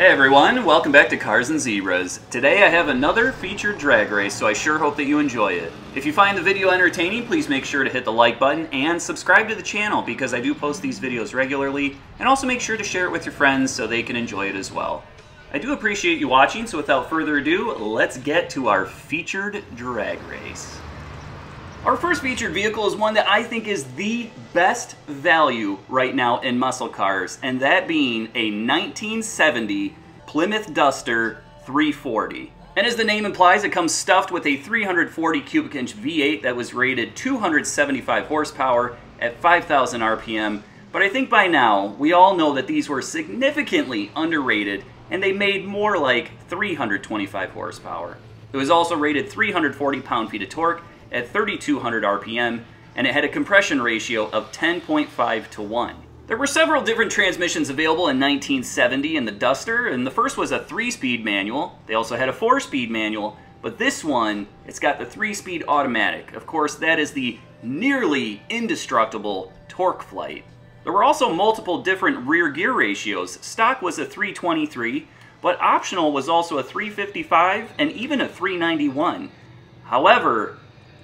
Hey everyone, welcome back to Cars and Zebras. Today I have another featured drag race, so I sure hope that you enjoy it. If you find the video entertaining, please make sure to hit the like button and subscribe to the channel because I do post these videos regularly, and also make sure to share it with your friends so they can enjoy it as well. I do appreciate you watching, so without further ado, let's get to our featured drag race. Our first featured vehicle is one that I think is the best value right now in muscle cars, and that being a 1970 Plymouth Duster 340. And as the name implies, it comes stuffed with a 340 cubic inch V8 that was rated 275 horsepower at 5,000 RPM, but I think by now we all know that these were significantly underrated and they made more like 325 horsepower. It was also rated 340 pound-feet of torque at 3,200 RPM, and it had a compression ratio of 10.5 to 1. There were several different transmissions available in 1970 in the Duster, and the first was a 3-speed manual. They also had a 4-speed manual, but this one, it's got the 3-speed automatic. Of course, that is the nearly indestructible torque flight. There were also multiple different rear gear ratios. Stock was a 323, but optional was also a 355 and even a 391. However,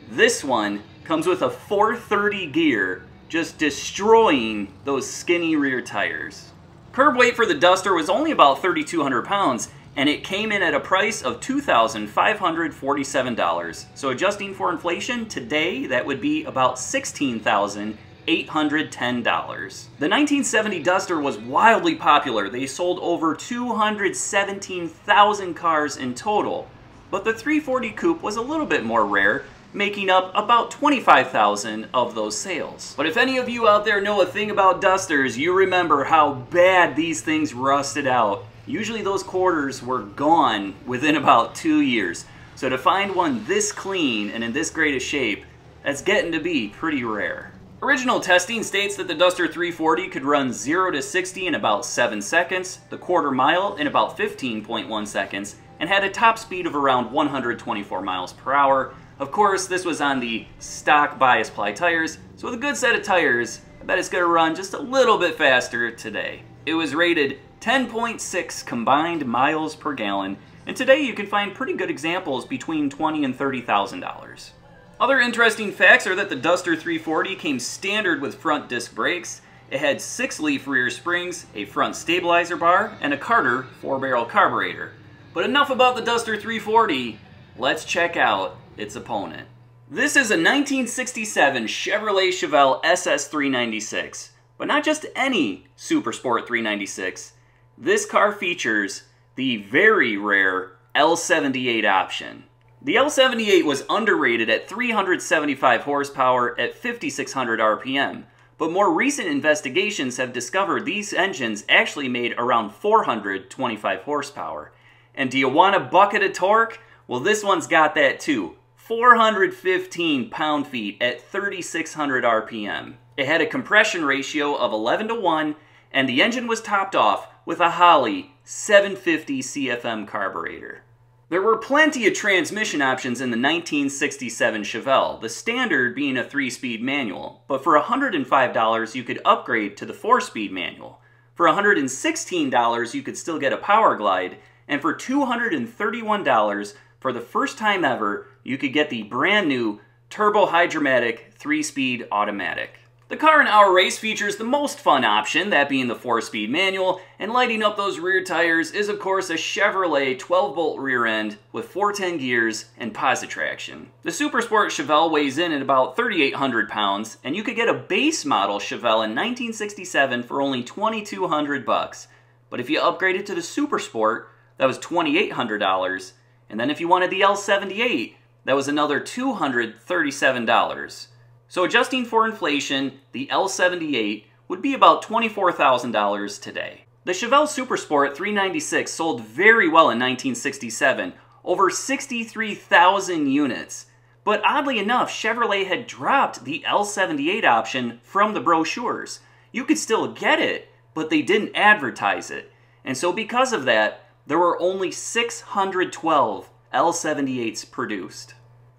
this one comes with a 430 gear, just destroying those skinny rear tires. Curb weight for the Duster was only about 3,200 pounds, and it came in at a price of $2,547. So adjusting for inflation, today that would be about $16,810. The 1970 Duster was wildly popular. They sold over 217,000 cars in total, but the 340 Coupe was a little bit more rare, making up about 25,000 of those sales. But if any of you out there know a thing about Dusters, you remember how bad these things rusted out. Usually those quarters were gone within about 2 years. So to find one this clean and in this great a shape, that's getting to be pretty rare. Original testing states that the Duster 340 could run 0 to 60 in about 7 seconds, the quarter mile in about 15.1 seconds, and had a top speed of around 124 miles per hour. Of course, this was on the stock bias ply tires, so with a good set of tires, I bet it's going to run just a little bit faster today. It was rated 10.6 combined miles per gallon, and today you can find pretty good examples between $20,000 and $30,000. Other interesting facts are that the Duster 340 came standard with front disc brakes. It had 6-leaf rear springs, a front stabilizer bar, and a Carter 4-barrel carburetor. But enough about the Duster 340, let's check out its opponent. This is a 1967 Chevrolet Chevelle SS396, but not just any Super Sport 396. This car features the very rare L78 option. The L78 was underrated at 375 horsepower at 5,600 RPM, but more recent investigations have discovered these engines actually made around 425 horsepower. And do you want a bucket of torque? Well, this one's got that too. 415 pound-feet at 3,600 RPM. It had a compression ratio of 11 to 1, and the engine was topped off with a Holley 750 CFM carburetor. There were plenty of transmission options in the 1967 Chevelle, the standard being a 3-speed manual, but for $105 you could upgrade to the 4-speed manual. For $116 you could still get a Power Glide, and for $231, for the first time ever, you could get the brand new Turbo Hydromatic 3-speed automatic. The car in our race features the most fun option, that being the 4-speed manual, and lighting up those rear tires is of course a Chevrolet 12-bolt rear end with 410 gears and posi traction. The Super Sport Chevelle weighs in at about 3,800 pounds, and you could get a base model Chevelle in 1967 for only $2,200 bucks. But if you upgraded to the Super Sport, that was $2,800. And then if you wanted the L78, that was another $237. So adjusting for inflation, the L78 would be about $24,000 today. The Chevelle Super Sport 396 sold very well in 1967, over 63,000 units. But oddly enough, Chevrolet had dropped the L78 option from the brochures. You could still get it, but they didn't advertise it. And so because of that, there were only 612 L78s produced.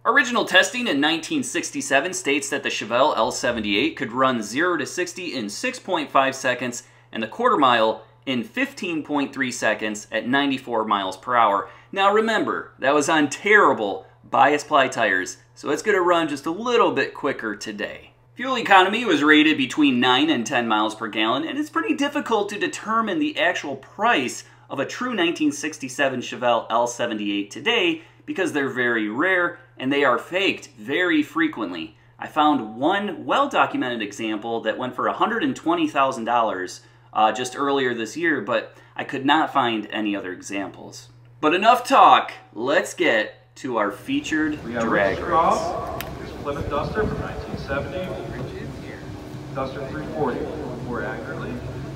Original testing in 1967 states that the Chevelle L78 could run 0 to 60 in 6.5 seconds and the quarter mile in 15.3 seconds at 94 miles per hour. Now remember, that was on terrible bias ply tires, so it's going to run just a little bit quicker today. Fuel economy was rated between 9 and 10 miles per gallon, and it's pretty difficult to determine the actual price of a true 1967 Chevelle L78 today because they're very rare and they are faked very frequently. I found one well-documented example that went for $120,000 just earlier this year, but I could not find any other examples. But enough talk, let's get to our featured drag race. Plymouth Duster from 1970. Duster 340, more accurately.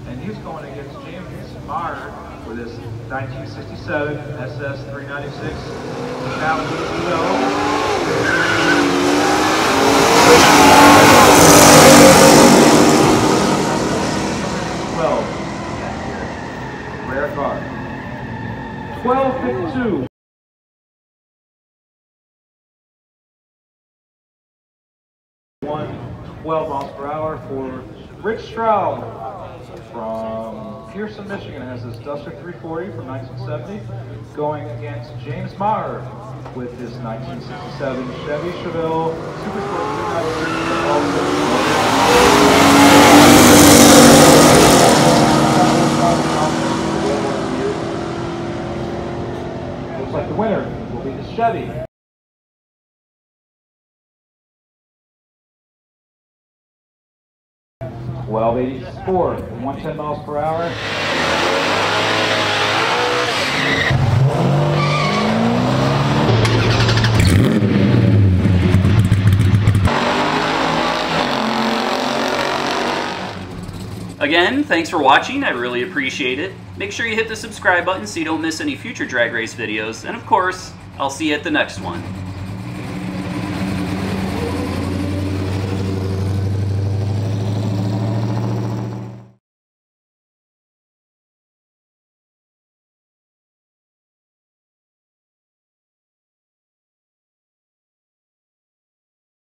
And he's going against James Meyer with his 1967 SS396 Chevelle. Rare car. 1252. 12 miles per hour for Rick Stroud from Pearson, Michigan. Has this Duster 340 from 1970 going against James Meyer with his 1967 Chevy Chevelle Super Sport. Looks like the winner will be the Chevy. 1280 Sport, 110 miles per hour. Again, thanks for watching, I really appreciate it. Make sure you hit the subscribe button so you don't miss any future drag race videos, and of course, I'll see you at the next one.